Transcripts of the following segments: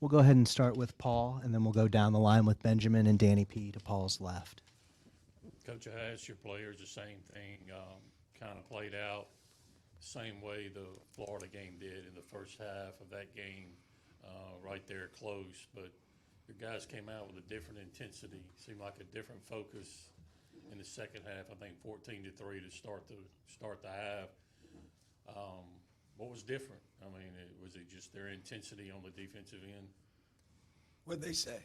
We'll go ahead and start with Paul, and then we'll go down the line with Benjamin and Danny P. to Paul's left. Coach, I asked your players the same thing, kind of played out the same way the Florida game did in the first half of that game, right there close. But your guys came out with a different intensity, seemed like a different focus in the second half. I think 14-3 to start the half. What was different? I mean, was it just their intensity on the defensive end? What'd they say?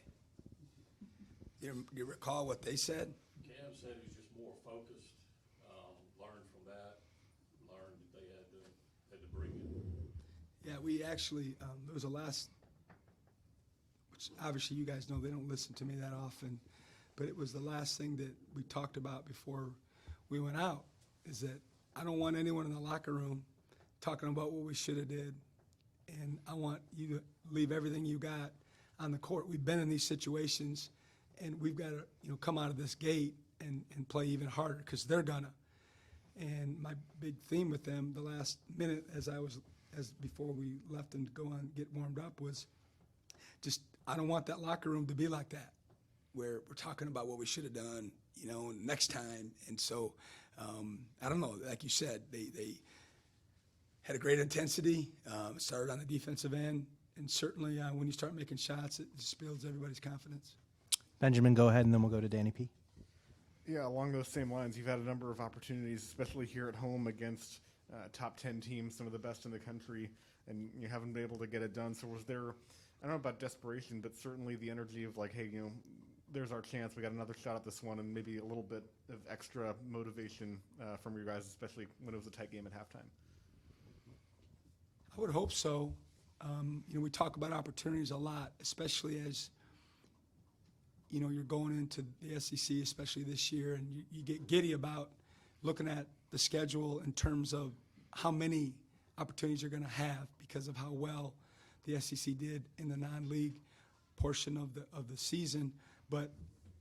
Do you recall what they said? Cam said he was just more focused, learned from that, learned that they had to bring it. Yeah, we actually, there was a last, which obviously you guys know they don't listen to me that often, but it was the last thing that we talked about before we went out, is that I don't want anyone in the locker room talking about what we should have did, and I want you to leave everything you got on the court. We've been in these situations, and we've got to come out of this gate and play even harder, because they're gonna. And my big theme with them the last minute as before we left and go on and get warmed up was just, I don't want that locker room to be like that, where we're talking about what we should have done, next time. And so, I don't know, like you said, they had a great intensity, started on the defensive end, and certainly when you start making shots, it just builds everybody's confidence. Benjamin, go ahead, and then we'll go to Danny P. Yeah, along those same lines, you've had a number of opportunities, especially here at home against top 10 teams, some of the best in the country, and you haven't been able to get it done. So was there, I don't know about desperation, but certainly the energy of like, hey, there's our chance. We got another shot at this one, and maybe a little bit of extra motivation from your guys, especially when it was a tight game at halftime? I would hope so. We talk about opportunities a lot, especially as you're going into the SEC, especially this year, and you get giddy about looking at the schedule in terms of how many opportunities you're going to have because of how well the SEC did in the non-league portion of the season. But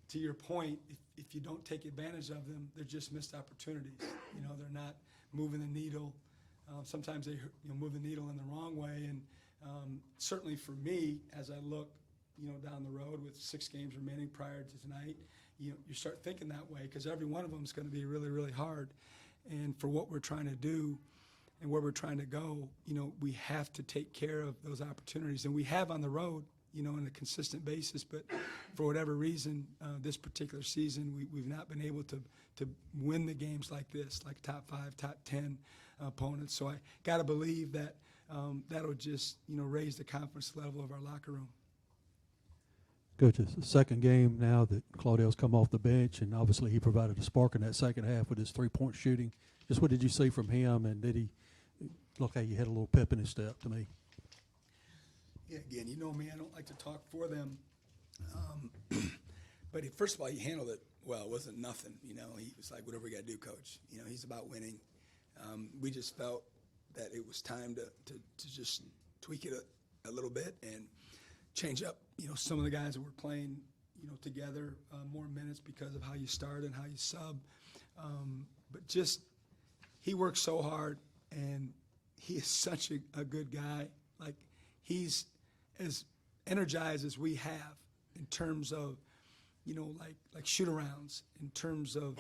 to your point, if you don't take advantage of them, they're just missed opportunities. They're not moving the needle. Sometimes they move the needle in the wrong way, and certainly for me, as I look down the road with 6 games remaining prior to tonight, you start thinking that way, because every one of them is going to be really, really hard. And for what we're trying to do and where we're trying to go, we have to take care of those opportunities. And we have on the road, on a consistent basis. But for whatever reason, this particular season, we've not been able to win the games like this, like top 5, top 10 opponents. So I got to believe that that'll just, raise the confidence level of our locker room. Coach, it's the second game now that Claudell's come off the bench, and obviously he provided a spark in that second half with his three-point shooting. Just what did you see from him, and did he look like he had a little pep in his step to me? Yeah, again, you know me, I don't like to talk for them. But first of all, he handled it well. It wasn't nothing, He was like, whatever we got to do, Coach. He's about winning. We just felt that it was time to just tweak it a little bit and change up, some of the guys that were playing, together more minutes because of how you start and how you sub. But just, he works so hard, and he is such a good guy. Like, he's as energized as we have in terms of, like shoot-arounds, in terms of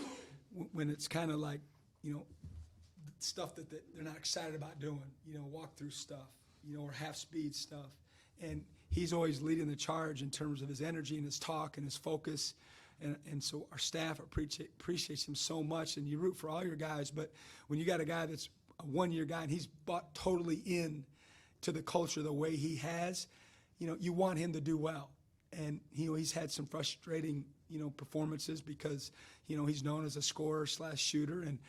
when it's kind of like, stuff that they're not excited about doing, walk-through stuff, or half-speed stuff. And he's always leading the charge in terms of his energy and his talk and his focus. And so our staff appreciates him so much, and you root for all your guys. But when you got a guy that's a one-year guy and he's bought totally in to the culture the way he has, you want him to do well. And he's had some frustrating, performances because, he's known as a scorer/shooter, and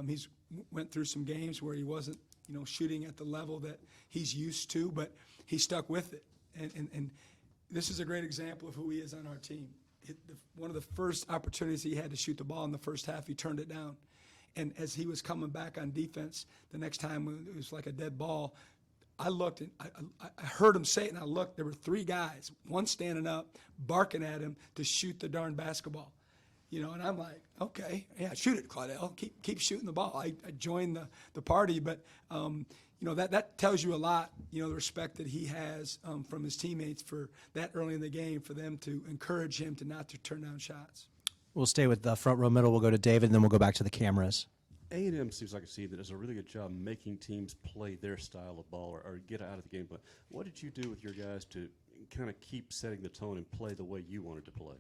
he's went through some games where he wasn't, shooting at the level that he's used to, but he stuck with it. And this is a great example of who he is on our team. One of the first opportunities he had to shoot the ball in the first half, he turned it down. And as he was coming back on defense, the next time it was like a dead ball, I looked and I heard him say it, and I looked. There were 3 guys, one standing up, barking at him to shoot the darn basketball. and I'm like, okay, yeah, shoot it, Claudell. Keep shooting the ball. I joined the party, but that tells you a lot. The respect that he has from his teammates for that early in the game, for them to encourage him to not to turn down shots. We'll stay with the front row middle. We'll go to David, and then we'll go back to the cameras. A&M seems like a team that does a really good job making teams play their style of ball or get out of the game. But what did you do with your guys to kind of keep setting the tone and play the way you wanted to play?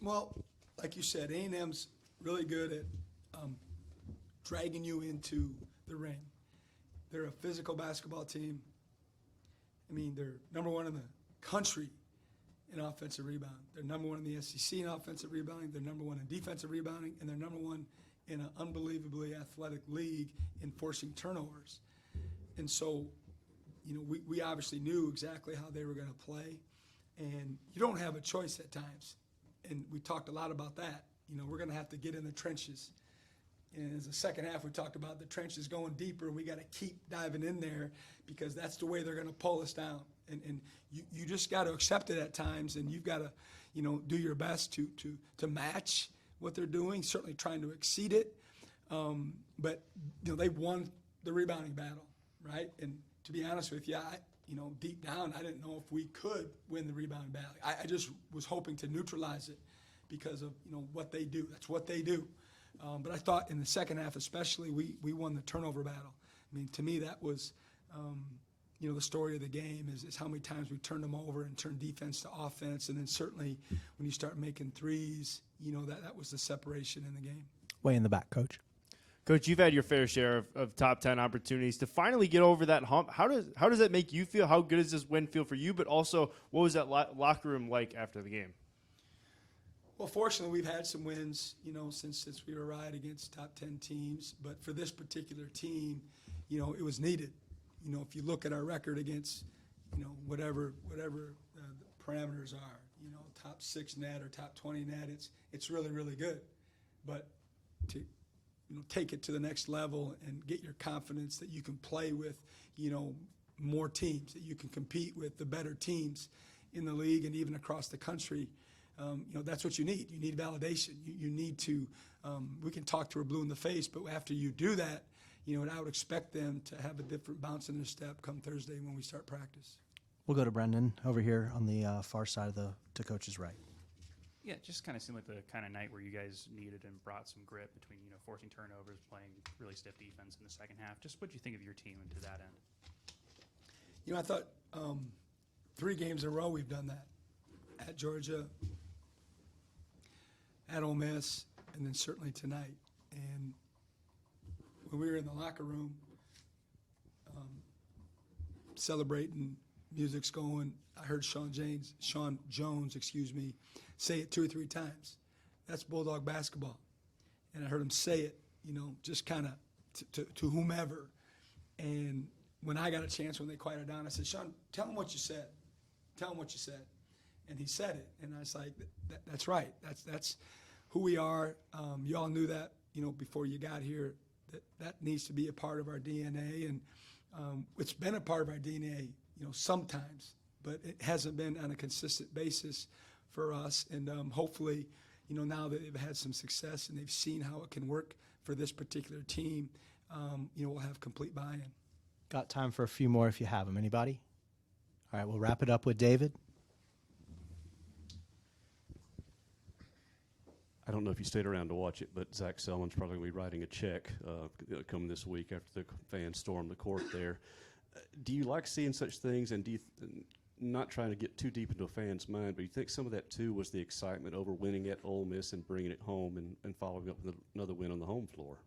Well, like you said, A&M's really good at dragging you into the ring. They're a physical basketball team. I mean, they're number one in the country in offensive rebound. They're number one in the SEC in offensive rebounding. They're number one in defensive rebounding, and they're number one in an unbelievably athletic league in forcing turnovers. And so, we obviously knew exactly how they were going to play, and you don't have a choice at times. And we talked a lot about that. We're going to have to get in the trenches. And as the second half, we talked about the trenches going deeper. We got to keep diving in there because that's the way they're going to pull us down. And you just got to accept it at times, and you've got to, do your best to match what they're doing. Certainly trying to exceed it. But they've won the rebounding battle, right? And to be honest with you, deep down, I didn't know if we could win the rebounding battle. I just was hoping to neutralize it because of what they do. That's what they do. But I thought in the second half, especially, we won the turnover battle. I mean, to me, that was, the story of the game is how many times we turned them over and turned defense to offense. And then certainly when you start making threes, that was the separation in the game. Way in the back, Coach. Coach, you've had your fair share of top 10 opportunities to finally get over that hump. How does that make you feel? How good does this win feel for you? But also, what was that locker room like after the game? Well, fortunately, we've had some wins, since we arrived against top 10 teams. But for this particular team, it was needed. If you look at our record against, whatever the parameters are, top 6 net or top 20 net, it's really, really good. But to take it to the next level and get your confidence that you can play with, more teams, that you can compete with the better teams in the league and even across the country. That's what you need. You need validation. You need to, we can talk to her blue in the face, but after you do that, and I would expect them to have a different bounce in their step come Thursday when we start practice. We'll go to Brendan over here on the far side of to Coach's right. Yeah, it just kind of seemed like the kind of night where you guys needed and brought some grit between, forcing turnovers, playing really stiff defense in the second half. Just what do you think of your team and to that end? I thought 3 games in a row we've done that. At Georgia, at Ole Miss, and then certainly tonight. And when we were in the locker room celebrating, music's going, I heard Sean Jones, say it 2 or 3 times. That's Bulldog basketball. And I heard him say it, just kind of to whomever. And when I got a chance, when they quieted down, I said, Sean, tell him what you said. Tell him what you said. And he said it. And I was like, that's right. That's who we are. You all knew that, before you got here, that needs to be a part of our DNA. And it's been a part of our DNA, sometimes, but it hasn't been on a consistent basis for us. And hopefully, now that they've had some success and they've seen how it can work for this particular team, we'll have complete buy-in. Got time for a few more if you have them. Anybody? All right, we'll wrap it up with David. I don't know if you stayed around to watch it, but Zach Selman's probably going to be writing a check coming this week after the fans storm the court there. Do you like seeing such things, and do you not trying to get too deep into a fan's mind, but you think some of that too was the excitement over winning at Ole Miss and bringing it home and following up with another win on the home floor?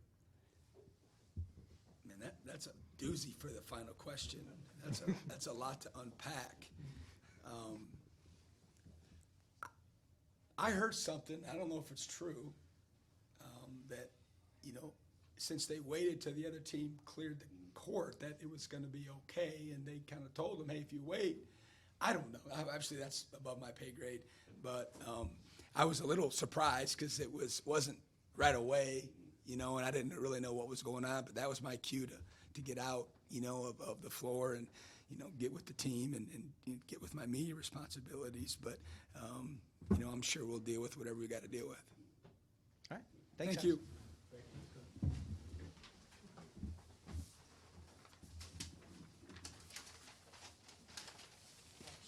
Man, that's a doozy for the final question. That's a lot to unpack. I heard something, I don't know if it's true, that, since they waited till the other team cleared the court, that it was going to be okay, and they kind of told them, hey, if you wait, I don't know. Obviously, that's above my pay grade, but I was a little surprised because it wasn't right away, and I didn't really know what was going on, but that was my cue to get out, of the floor and, get with the team and get with my media responsibilities. But you know, I'm sure we'll deal with whatever we got to deal with. All right. Thanks, Thank guys. you.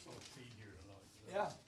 So, see here tonight. Yeah.